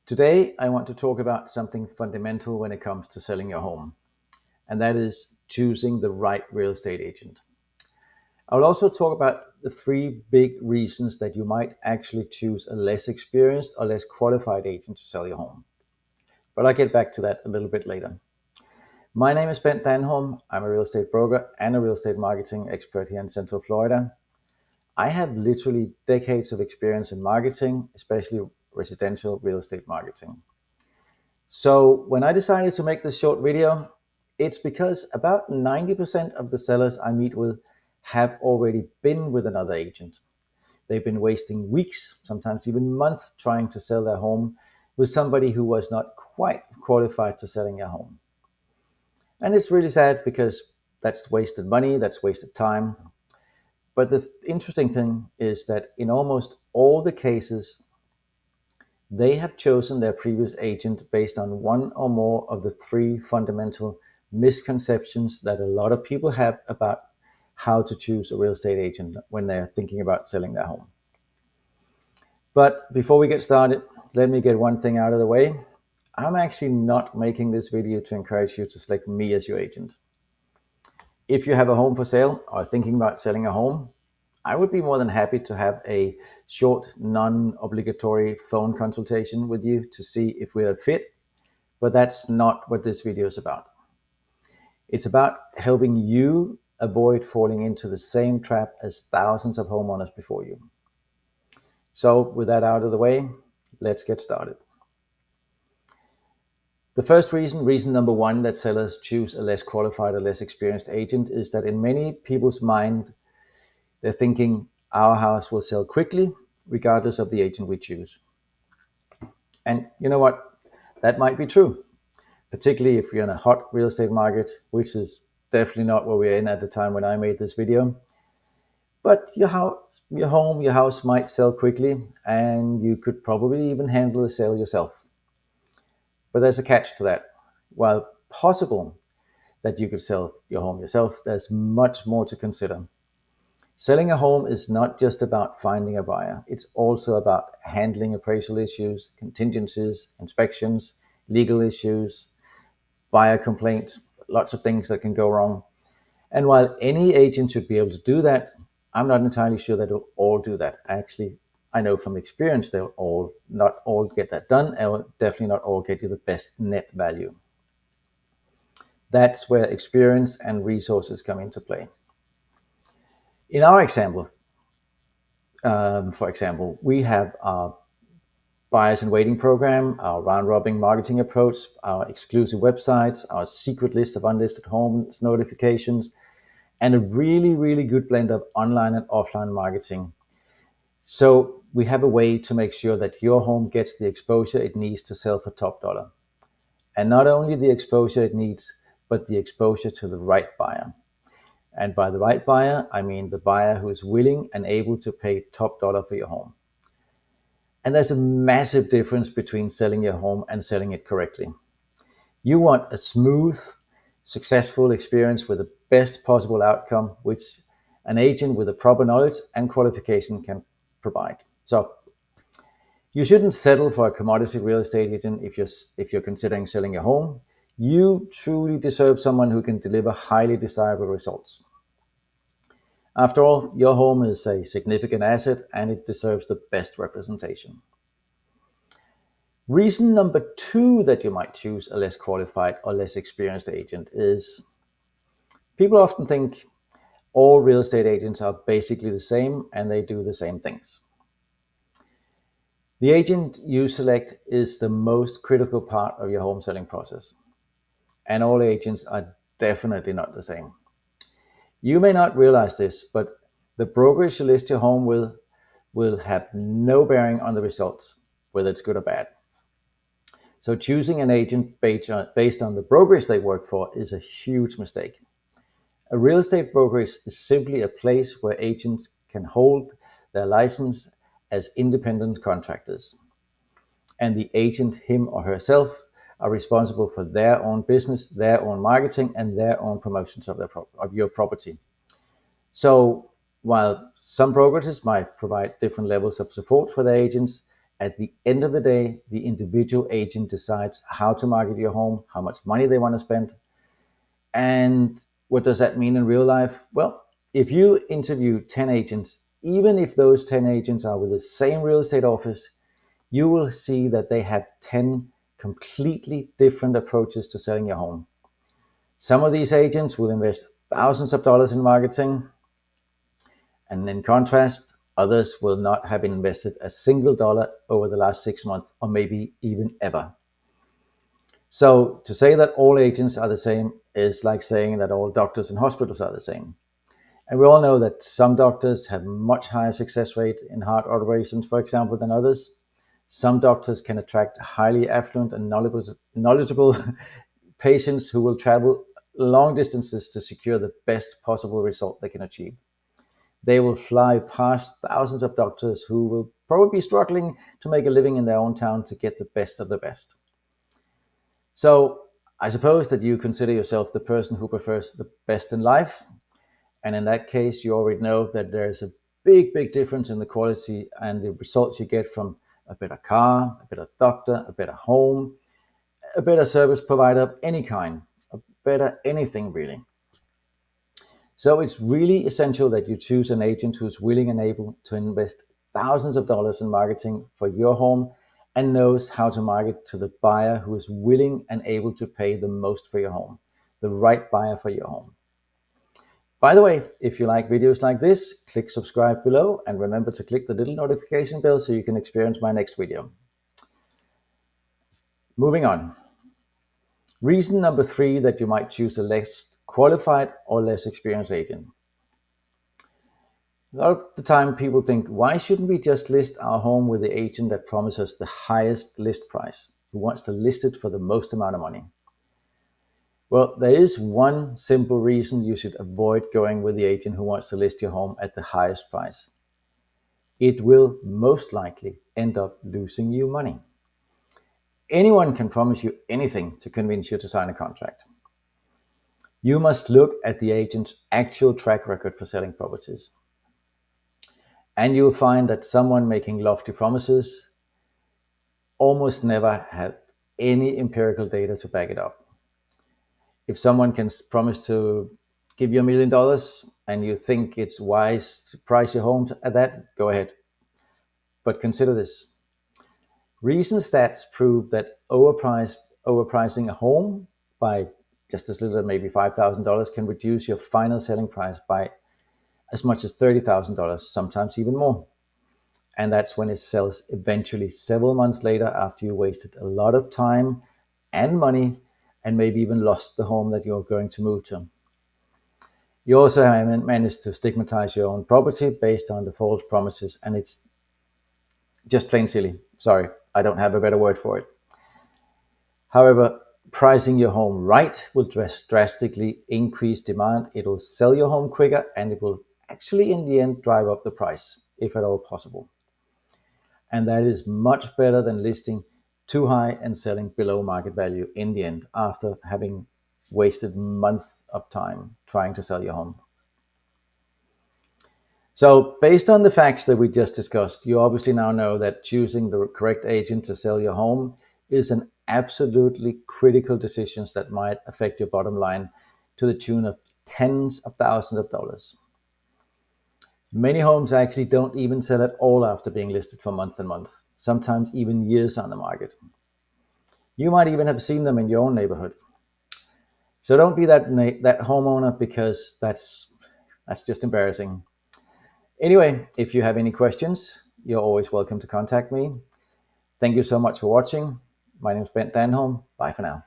Today, I want to talk about something fundamental when it comes to selling your home, and that is choosing the right real estate agent. I will also talk about the three big reasons that you might actually choose a less experienced or less qualified agent to sell your home. But I'll get back to that a little bit later. My name is Bent Danholm. I'm a real estate broker and a real estate marketing expert here in Central Florida. I have literally decades of experience in marketing, especially residential real estate marketing. So when I decided to make this short video, it's because about 90% of the sellers I meet with have already been with another agent. They've been wasting weeks, sometimes even months, trying to sell their home with somebody who was not quite qualified to selling their home. And it's really sad because that's wasted money, that's wasted time. But the interesting thing is that in almost all the cases, they have chosen their previous agent based on one or more of the three fundamental misconceptions that a lot of people have about how to choose a real estate agent when they're thinking about selling their home. But before we get started, let me get one thing out of the way. I'm actually not making this video to encourage you to select me as your agent. If you have a home for sale or are thinking about selling a home, I would be more than happy to have a short, non-obligatory phone consultation with you to see if we're a fit, but that's not what this video is about. It's about helping you avoid falling into the same trap as thousands of homeowners before you. So with that out of the way, let's get started. The first reason number one, that sellers choose a less qualified or less experienced agent is that in many people's mind, they're thinking our house will sell quickly, regardless of the agent we choose. And you know what? That might be true, particularly if you're in a hot real estate market, which is definitely not what we're in at the time when I made this video. But your house might sell quickly, and you could probably even handle the sale yourself. But there's a catch to that. While possible that you could sell your home yourself, there's much more to consider. Selling a home is not just about finding a buyer. It's also about handling appraisal issues, contingencies, inspections, legal issues, buyer complaints, lots of things that can go wrong. And while any agent should be able to do that, I'm not entirely sure that they'll all do that. Actually, I know from experience they'll not all get that done, and definitely not all get you the best net value. That's where experience and resources come into play. In our example, for example, we have our buyers and waiting program, our round-robin marketing approach, our exclusive websites, our secret list of unlisted homes notifications, and a really, really good blend of online and offline marketing. So we have a way to make sure that your home gets the exposure it needs to sell for top dollar. And not only the exposure it needs, but the exposure to the right buyer. And by the right buyer, I mean the buyer who is willing and able to pay top dollar for your home. And there's a massive difference between selling your home and selling it correctly. You want a smooth, successful experience with the best possible outcome, which an agent with the proper knowledge and qualification can provide. So you shouldn't settle for a commodity real estate agent if you're considering selling your home. You truly deserve someone who can deliver highly desirable results. After all, your home is a significant asset and it deserves the best representation. Reason number two that you might choose a less qualified or less experienced agent is people often think all real estate agents are basically the same and they do the same things. The agent you select is the most critical part of your home selling process, and all agents are definitely not the same. You may not realize this, but the brokerage you list your home with will have no bearing on the results, whether it's good or bad. So choosing an agent based on the brokerage they work for is a huge mistake. A real estate brokerage is simply a place where agents can hold their license as independent contractors. And the agent, him or herself, are responsible for their own business, their own marketing, and their own promotions of your property. So while some brokerages might provide different levels of support for their agents, At the end of the day, the individual agent decides how to market your home, how much money they want to spend. And what does that mean in real life? Well, if you interview 10 agents, even if those 10 agents are with the same real estate office, you will see that they have 10 completely different approaches to selling your home. Some of these agents will invest thousands of dollars in marketing, and in contrast, others will not have invested a single dollar over the last 6 months, or maybe even ever. So to say that all agents are the same is like saying that all doctors and hospitals are the same. And we all know that some doctors have much higher success rate in heart operations, for example, than others. Some doctors can attract highly affluent and knowledgeable patients who will travel long distances to secure the best possible result they can achieve. They will fly past thousands of doctors who will probably be struggling to make a living in their own town to get the best of the best. So I suppose that you consider yourself the person who prefers the best in life. And in that case, you already know that there's a big difference in the quality and the results you get from a better car, a better doctor, a better home, a better service provider of any kind, a better anything really. So it's really essential that you choose an agent who's willing and able to invest thousands of dollars in marketing for your home and knows how to market to the buyer who is willing and able to pay the most for your home, the right buyer for your home. By the way, if you like videos like this, click subscribe below and remember to click the little notification bell so you can experience my next video. Moving on. Reason number 3 that you might choose a less qualified or less experienced agent. A lot of the time people think, why shouldn't we just list our home with the agent that promises the highest list price, who wants to list it for the most amount of money? Well, there is one simple reason you should avoid going with the agent who wants to list your home at the highest price. It will most likely end up losing you money. Anyone can promise you anything to convince you to sign a contract. You must look at the agent's actual track record for selling properties. And you'll find that someone making lofty promises almost never have any empirical data to back it up. If someone can promise to give you $1 million and you think it's wise to price your home at that, go ahead. But consider this. Recent stats prove that overpricing a home by just as little as maybe $5,000 can reduce your final selling price by as much as $30,000, sometimes even more. And that's when it sells eventually several months later after you wasted a lot of time and money and maybe even lost the home that you're going to move to. You also have managed to stigmatize your own property based on the false promises, and it's just plain silly. Sorry, I don't have a better word for it. However, pricing your home right will drastically increase demand. It will sell your home quicker, and it will actually in the end drive up the price, if at all possible. And that is much better than listing too high and selling below market value in the end after having wasted months of time trying to sell your home. So based on the facts that we just discussed, you obviously now know that choosing the correct agent to sell your home is an absolutely critical decision that might affect your bottom line to the tune of tens of thousands of dollars. Many homes actually don't even sell at all after being listed for months and months, sometimes even years on the market. You might even have seen them in your own neighborhood. So don't be that homeowner, because that's just embarrassing. Anyway, if you have any questions, you're always welcome to contact me. Thank you so much for watching. My name is Bent Danholm. Bye for now.